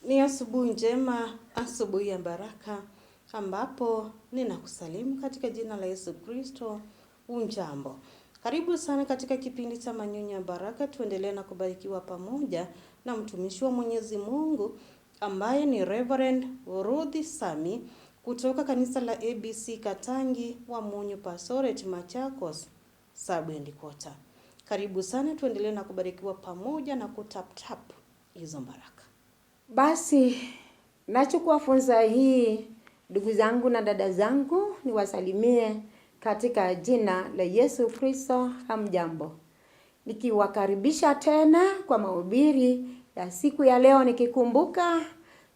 Ni asubuhi njema, asubuhi ya baraka, ambapo ninakusalimu katika jina la Yesu Kristo. Unjambo. Karibu sana katika kipindi cha Manyunyu ya Baraka. Tuendelee na kubarikiwa pamoja na mtumishi wa Mwenyezi Mungu ambaye ni Reverend Ruthi Sami kutoka kanisa la ABC Katangi wa Munyu Pastorate Machakos Sub-Headquarters. Karibu sana, tuendelee na kubarikiwa pamoja na kutap hizo baraka. Basi, nachukua fursa hii, ndugu zangu na dada zangu, niwasalimie katika jina la Yesu Kristo. Hamjambo. Nikiwakaribisha tena kwa mahubiri ya siku ya leo, nikikumbuka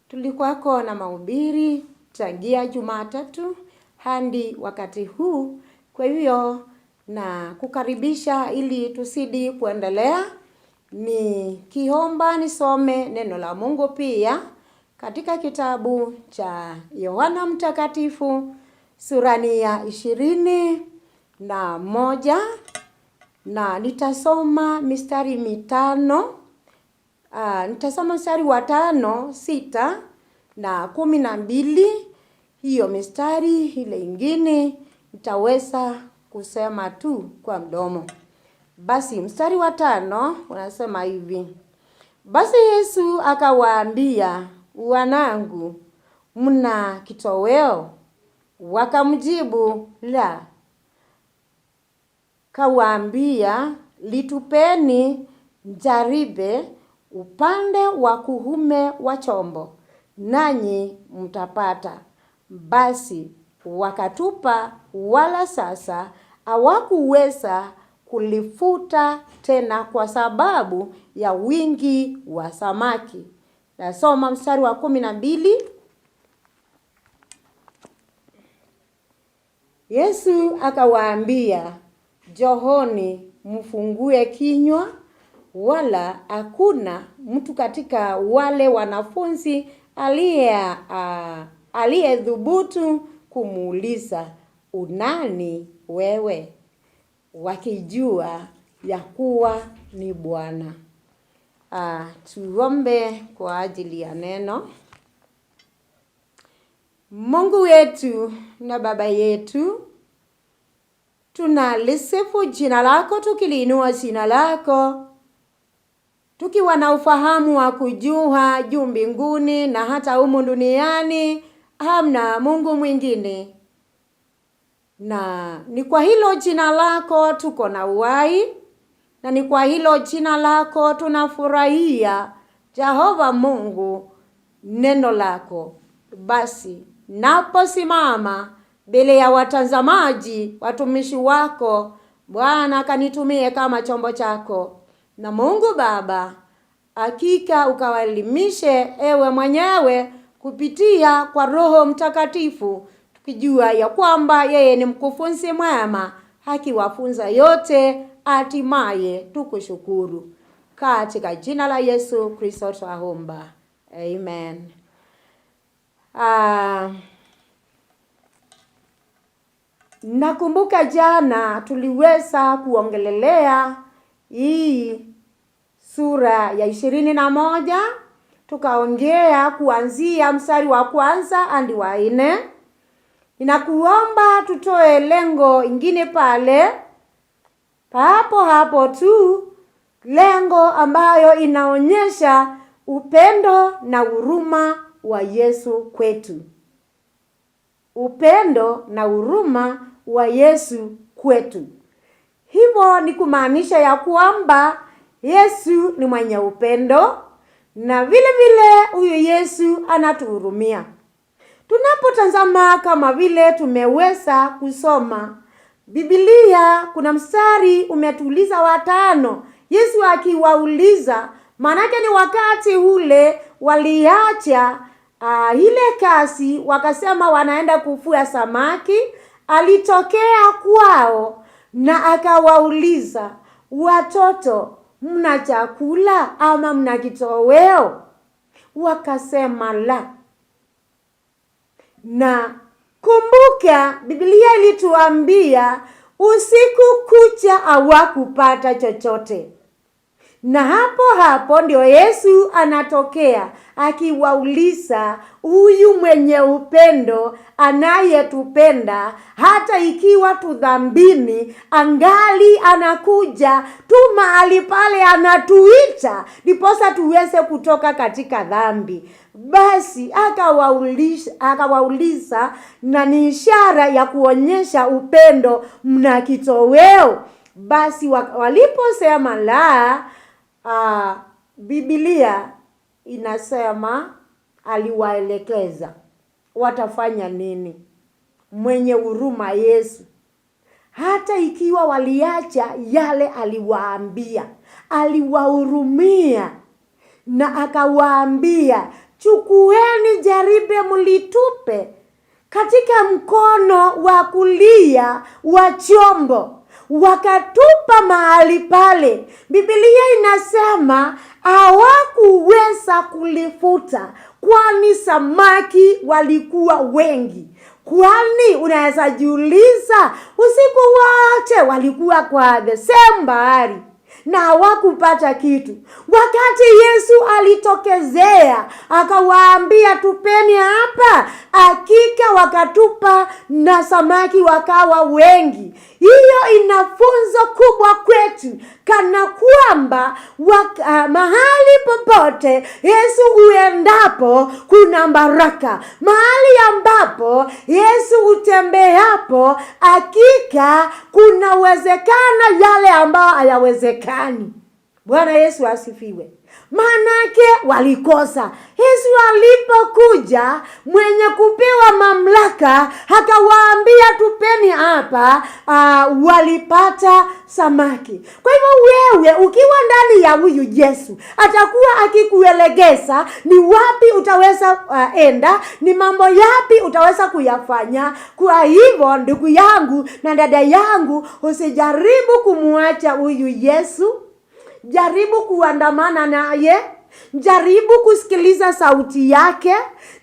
tulikuwako na mahubiri tangia Jumatatu hadi wakati huu. Kwa hiyo na kukaribisha ili tusidi kuendelea, nikiomba nisome neno la Mungu pia katika kitabu cha Yohana Mtakatifu sura ya 21, na nitasoma mistari mitano. Nitasoma mstari wa 5, 6 na 12. Hiyo mistari ile ingine nitaweza kusema tu kwa mdomo. Basi mstari wa 5 unasema hivi: basi Yesu akawaambia, wanangu, mna kitoweo? Wakamjibu, la. Kawaambia, litupeni jaribe upande wa kuume wa chombo, nanyi mtapata. Basi wakatupa, wala sasa hawakuweza kulifuta tena kwa sababu ya wingi wa samaki. Nasoma mstari wa 12. Yesu akawaambia, johoni mfungue kinywa. Wala hakuna mtu katika wale wanafunzi aliyedhubutu kumuuliza, unani wewe? Wakijua ya kuwa ni Bwana. Tuombe kwa ajili ya neno. Mungu wetu na Baba yetu, tunalisifu jina lako, tukiliinua jina lako, tukiwa na ufahamu wa kujua juu mbinguni na hata humu duniani hamna Mungu mwingine. Na ni kwa hilo jina lako tuko na uhai, na ni kwa hilo jina lako tunafurahia, Jehova Mungu, neno lako. Basi naposimama mbele ya watazamaji, watumishi wako, Bwana kanitumie kama chombo chako. Na Mungu Baba, hakika ukawaelimishe ewe mwenyewe kupitia kwa Roho Mtakatifu, tukijua ya kwamba yeye ni mkufunzi mwema, akiwafunza yote, hatimaye tukushukuru. Katika jina la Yesu Kristo twaomba. Amen. Nakumbuka jana tuliweza kuongelelea hii sura ya 21, tukaongea kuanzia mstari wa 1 hadi wa 4. Ninakuomba tutoe lengo ingine pale hapo tu, lengo ambayo inaonyesha upendo na huruma wa Yesu kwetu. Upendo na huruma wa Yesu kwetu. Hivyo ni kumaanisha ya kwamba Yesu ni mwenye upendo, na vile vile huyu Yesu anatuhurumia. Tunapotazama kama vile tumeweza kusoma Biblia, kuna mstari umetuliza wa 5, Yesu akiwauliza, manake ni wakati ule waliacha ile kasi, wakasema wanaenda kuvua samaki. Alitokea kwao na akawauliza, watoto, mna chakula ama mna kitoweo? Wakasema la. Na kumbuka Biblia ilituambia usiku kucha hawakupata chochote. Na hapo ndio Yesu anatokea akiwauliza, huyu mwenye upendo anayetupenda hata ikiwa tu dhambini, angali anakuja tu mahali pale anatuita ndiposa tuweze kutoka katika dhambi. Basi akawauliza, na ni ishara ya kuonyesha upendo, mna kitoweo? Basi waliposema la, Biblia inasema aliwaelekeza watafanya nini. Mwenye huruma Yesu, hata ikiwa waliacha yale aliwaambia, aliwahurumia na akawaambia, chukueni jaribe mlitupe katika mkono wa kulia wa chombo. Wakatupa mahali pale. Biblia inasema hawakuweza kulifuta, kwani samaki walikuwa wengi. Kwani unaweza jiuliza, usiku wote walikuwa kwa the same bahari na hawakupata kitu. Wakati Yesu alitokezea akawaambia, tupeni hapa, hakika wakatupa na samaki wakawa wengi. Hiyo ina funzo kubwa kwetu, kana kwamba mahali popote Yesu uendapo kuna baraka. Mahali ambapo Yesu utembeapo, hakika kuna uwezekana yale ambayo hayawezekani. Bwana Yesu asifiwe. Manake walikosa. Yesu alipokuja mwenye kupewa mamlaka akawaambia, tupeni hapa, walipata samaki. Kwa hivyo wewe ukiwa ndani ya huyu Yesu, atakuwa akikuelekeza ni wapi utaweza enda, ni mambo yapi utaweza kuyafanya. Kwa hivyo ndugu yangu na dada yangu, usijaribu kumuacha huyu Yesu. Jaribu kuandamana naye, jaribu kusikiliza sauti yake,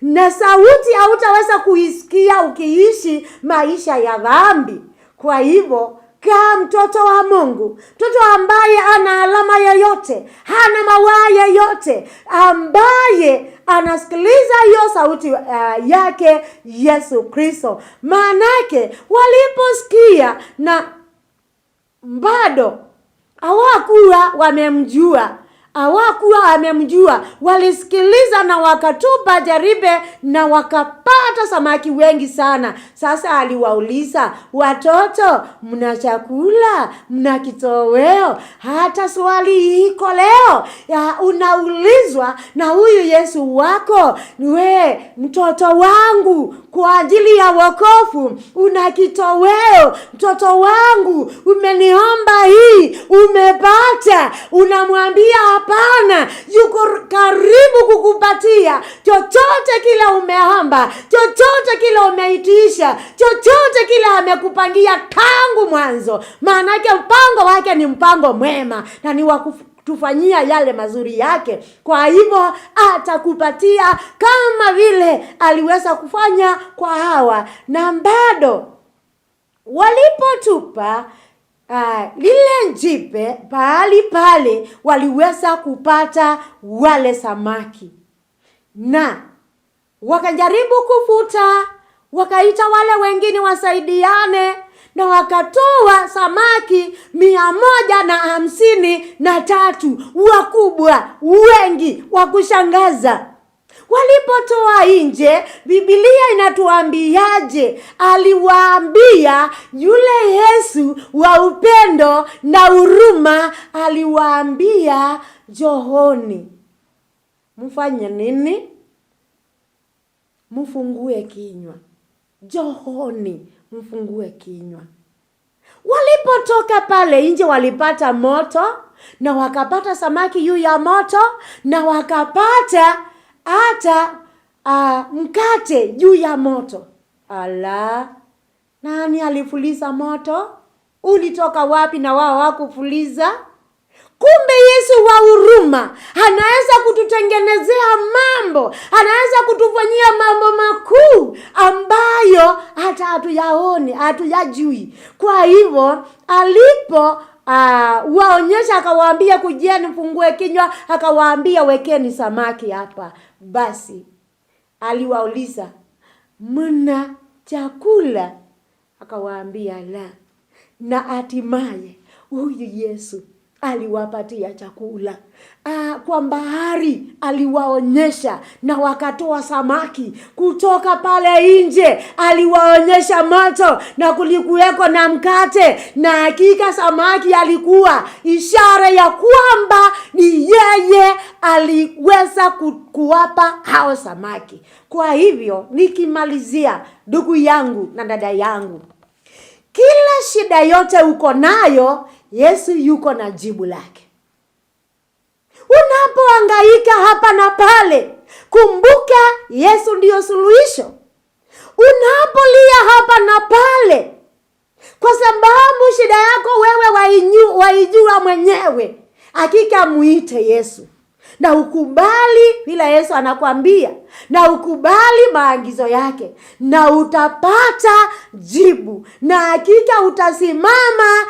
na sauti hautaweza kuisikia ukiishi maisha ya dhambi. Kwa hivyo kaa mtoto wa Mungu, mtoto ambaye ana alama yoyote, hana mawaa yoyote, ambaye anasikiliza hiyo sauti yake Yesu Kristo. Manake waliposikia na bado hawakuwa wamemjua, walisikiliza na wakatupa jaribe na wakapata samaki wengi sana. Sasa aliwauliza, watoto, mna chakula? Mna kitoweo? Hata swali iko leo unaulizwa na huyu Yesu wako, we mtoto wangu, kwa ajili ya wokovu una kitoweo? Mtoto wangu, umeniomba hii, umepata? Unamwambia hapana, yuko karibu kukupatia chochote kile umeomba, chochote kile umeitisha, chochote kile amekupangia tangu mwanzo. Maanake mpango wake ni mpango mwema na ni wa tufanyia yale mazuri yake. Kwa hivyo atakupatia kama vile aliweza kufanya kwa Hawa. Na bado walipotupa lile jipe pahali pale, waliweza kupata wale samaki, na wakajaribu kufuta, wakaita wale wengine wasaidiane, na wakatoa samaki 153 wakubwa wengi wa kushangaza. Walipotoa nje, Biblia inatuambiaje? Aliwaambia yule Yesu wa upendo na huruma, aliwaambia, johoni, mfanye nini? Mfungue kinywa. Johoni, mfungue kinywa. Walipotoka pale nje, walipata moto na wakapata samaki juu ya moto, na wakapata hata mkate juu ya moto. Ala, nani alifuliza moto? Ulitoka wapi na wao hawakufuliza? Kumbe Yesu wa huruma anaweza kututengenezea mambo, anaweza kutufanyia mambo makuu ambayo hata hatuyaoni, hatuyajui. Kwa hivyo alipo waonyesha, akawaambia kujieni mfungue kinywa, akawaambia wekeni samaki hapa. Basi aliwauliza, mna chakula? Akawaambia la. Na hatimaye huyu Yesu aliwapatia chakula. Kwa bahari aliwaonyesha na wakatoa samaki kutoka pale nje. Aliwaonyesha moto na kulikuweko na mkate, na hakika samaki alikuwa ishara ya kwamba ni yeye aliweza kuwapa hao samaki. Kwa hivyo nikimalizia, ndugu yangu na dada yangu, kila shida yote uko nayo, Yesu yuko na jibu lake. Unapohangaika hapa na pale, kumbuka Yesu ndiyo suluhisho. Unapolia hapa na pale, kwa sababu shida yako wewe waijua mwenyewe, hakika muite Yesu. Na ukubali vile Yesu anakuambia, na ukubali maagizo yake, na utapata jibu. Na hakika utasimama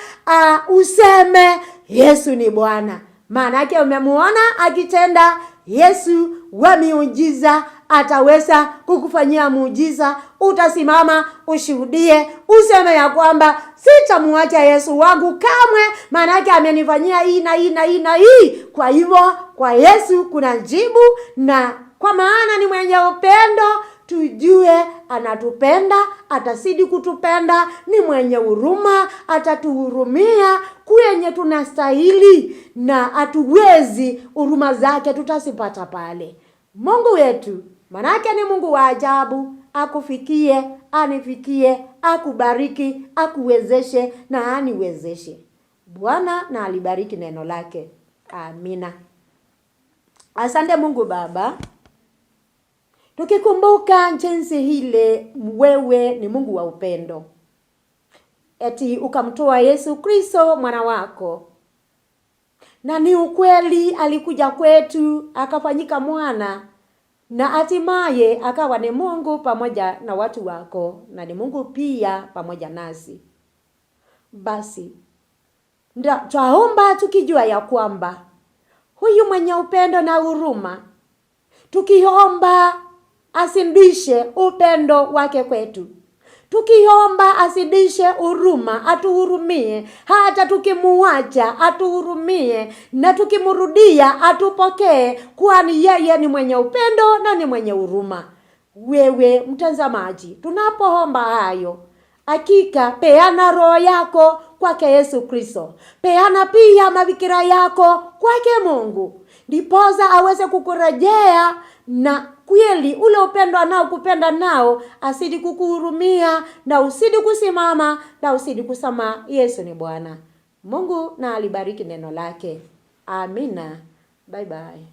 useme Yesu ni Bwana. Maana yake umemuona akitenda. Yesu wa miujiza ataweza kukufanyia muujiza. Utasimama ushuhudie, useme ya kwamba sitamwacha Yesu wangu kamwe, maana yake amenifanyia hii na hii na hii na hii. Kwa hivyo kwa Yesu kuna jibu, na kwa maana ni mwenye upendo, tujue anatupenda, atazidi kutupenda. Ni mwenye huruma, atatuhurumia kwenye tunastahili, na hatuwezi huruma zake tutasipata pale. Mungu wetu manake ni Mungu wa ajabu. Akufikie, anifikie, akubariki, akuwezeshe na aniwezeshe. Bwana na alibariki neno lake. Amina. Asante Mungu Baba, tukikumbuka jinsi hile wewe ni Mungu wa upendo, eti ukamtoa Yesu Kristo mwana wako, na ni ukweli alikuja kwetu akafanyika mwana, na hatimaye akawa ni Mungu pamoja na watu wako, na ni Mungu pia pamoja nasi. Basi twaomba tukijua ya kwamba huyu mwenye upendo na huruma, tukiomba asindishe upendo wake kwetu, tukiomba asindishe huruma, atuhurumie, hata tukimuacha atuhurumie, na tukimrudia atupokee, kwani yeye ni mwenye upendo na ni mwenye huruma. Wewe mtazamaji, tunapoomba hayo, hakika peana roho yako kwake Yesu Kristo. Peana pia mafikira yako kwake Mungu, ndiposa aweze kukurejea, na kweli ule upendo anaokupenda nao asidi kukuhurumia, na usidi kusimama, na usidi kusema Yesu ni Bwana. Mungu na alibariki neno lake. Amina. Bye bye.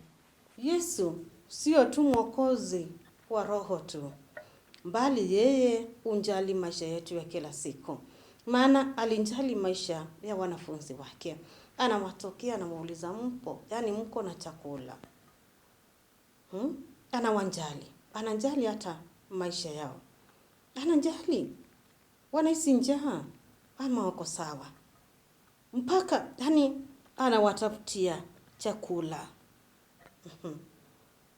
Yesu sio tu mwokozi wa roho tu, bali yeye unjali maisha yetu ya kila siku. Maana alinjali maisha ya wanafunzi wake. Anawatokea, anamuuliza mpo, yani mko na chakula? Anawanjali. Anajali hata maisha yao. Anajali wanahisi njaa ama wako sawa. Mpaka yani anawatafutia chakula.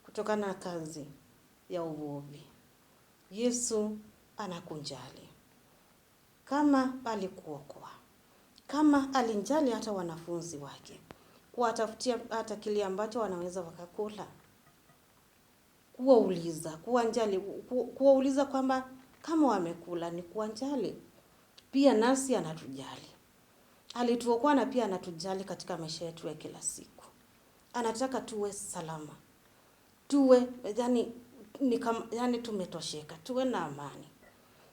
Kutokana na kazi ya uvuvi. Yesu anakunjali. Kama alikuokoa, kama alinjali hata wanafunzi wake, kuwatafutia hata kile ambacho wanaweza wakakula, kuwauliza kwamba kama wamekula, ni kuwanjali. Pia nasi anatujali. Alituokoa na pia anatujali katika maisha yetu ya kila siku. Anataka tuwe salama. Tuwe yani tumetosheka, tuwe na amani.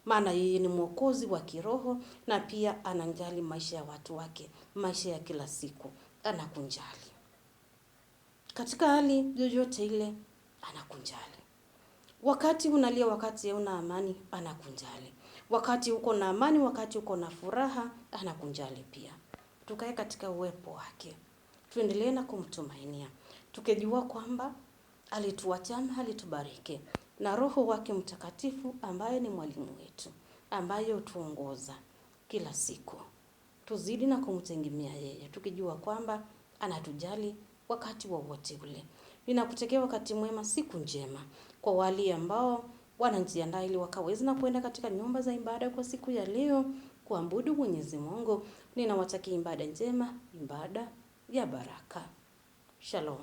Maana yeye ni mwokozi wa kiroho, na pia ananjali maisha ya watu wake, maisha ya kila siku. Anakunjali. Katika hali yoyote ile anakunjali. Wakati unalia, wakati una amani, anakunjali. Wakati uko na amani, wakati uko na furaha, anakunjali pia. Tukae katika uwepo wake. Tuendelee na kumtumainia, tukijua kwamba alituacha, alitubariki na Roho wake Mtakatifu ambaye ni mwalimu wetu, ambaye utuongoza kila siku. tuzidi na kumtegemea yeye, tukijua kwamba anatujali wakati wowote ule. Ninakutakia wakati mwema, siku njema. Kwa wale ambao wanajiandaa ili wakaweza na kwenda katika nyumba za ibada kwa siku ya leo kuabudu Mwenyezi Mungu, ninawatakia ibada njema, ibada ya baraka. Shalom.